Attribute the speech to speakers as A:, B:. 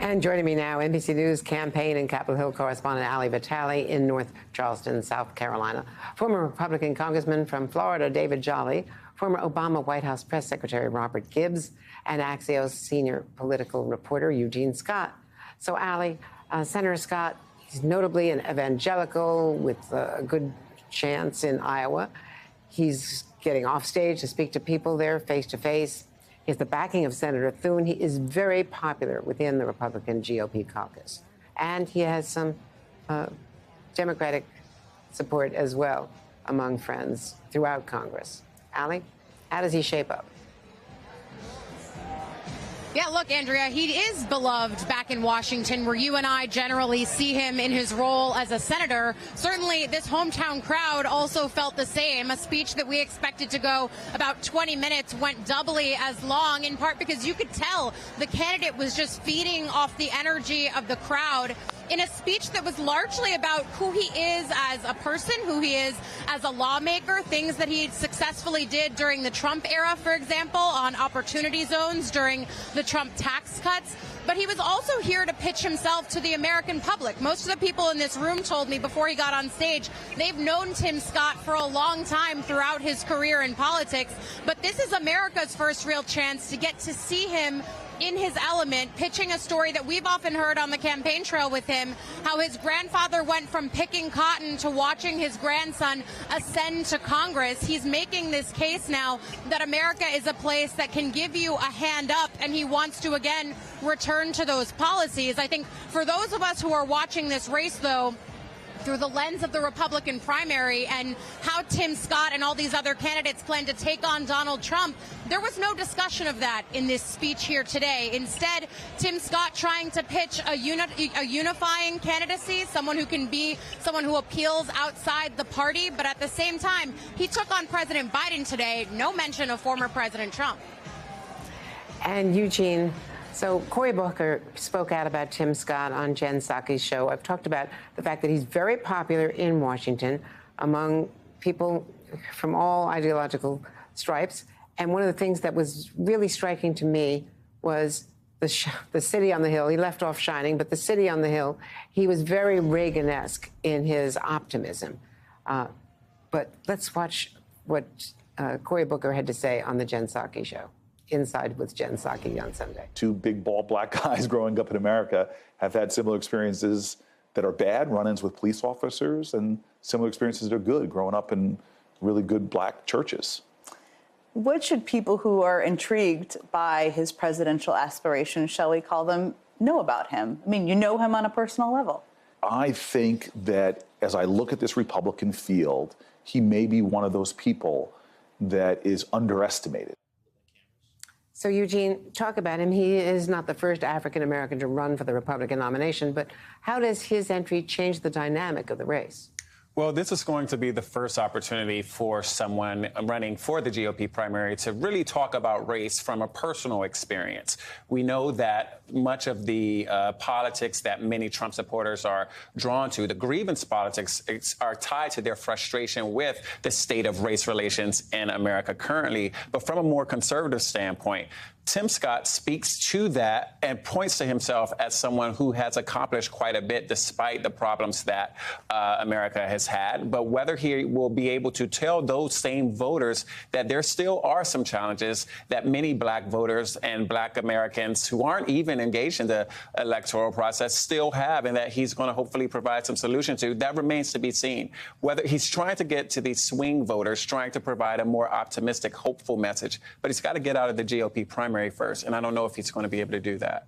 A: And joining me now, NBC News campaign and Capitol Hill correspondent Ali Vitale in North Charleston, South Carolina. Former Republican Congressman from Florida, David Jolly, former Obama White House Press Secretary Robert Gibbs, and Axios senior political reporter Eugene Scott. So, Ali, Senator Scott, he's notably an evangelical with a good chance in Iowa. He's getting off stage to speak to people there face to face. He has the backing of Senator Thune. He is very popular within the Republican GOP caucus. And he has some Democratic support as well among friends throughout Congress. Ali, how does he shape up?
B: Yeah, look, Andrea, he is beloved back in Washington, where you and I generally see him in his role as a senator. Certainly, this hometown crowd also felt the same. A speech that we expected to go about 20 minutes went doubly as long, in part because you could tell the candidate was just feeding off the energy of the crowd in a speech that was largely about who he is as a person, who he is as a lawmaker, things that he successfully did during the Trump era, for example, on opportunity zones during the Trump tax cuts. But he was also here to pitch himself to the American public. Most of the people in this room told me before he got on stage, they've known Tim Scott for a long time throughout his career in politics. But this is America's first real chance to get to see him in his element, pitching a story that we've often heard on the campaign trail with him, how his grandfather went from picking cotton to watching his grandson ascend to Congress. He's making this case now that America is a place that can give you a hand up, and he wants to, again, return to those policies. I think for those of us who are watching this race, though, through the lens of the Republican primary and how Tim Scott and all these other candidates plan to take on Donald Trump, there was no discussion of that in this speech here today. Instead, Tim Scott trying to pitch a unifying candidacy, someone who appeals outside the party, but at the same time, he took on President Biden today, no mention of former President Trump.
A: And Eugene, so Cory Booker spoke out about Tim Scott on Jen Psaki's show. I've talked about the fact that he's very popular in Washington among people from all ideological stripes. And one of the things that was really striking to me was the city on the Hill. He left off Shining, but the city on the Hill, he was very Reagan-esque in his optimism. But let's watch what Cory Booker had to say on the Jen Psaki show. Inside with Jen Psaki on Sunday.
C: Two big, bald, black guys growing up in America have had similar experiences that are bad, run-ins with police officers, and similar experiences that are good, growing up in really good black churches.
D: What should people who are intrigued by his presidential aspirations, shall we call them, know about him? I mean, you know him on a personal level.
C: I think that as I look at this Republican field, he may be one of those people that is underestimated.
A: So, Eugene, talk about him. He is not the first African-American to run for the Republican nomination, but how does his entry change the dynamic of the race?
E: Well, this is going to be the first opportunity for someone running for the GOP primary to really talk about race from a personal experience. We know that much of the politics that many Trump supporters are drawn to, the grievance politics, are tied to their frustration with the state of race relations in America currently. But from a more conservative standpoint, Tim Scott speaks to that and points to himself as someone who has accomplished quite a bit despite the problems that America has had. But whether he will be able to tell those same voters that there still are some challenges that many black voters and black Americans who aren't even engaged in the electoral process still have, and that he's going to hopefully provide some solution to, that remains to be seen. Whether he's trying to get to these swing voters, trying to provide a more optimistic, hopeful message, but he's got to get out of the GOP primary first, and I don't know if he's going to be able to do that.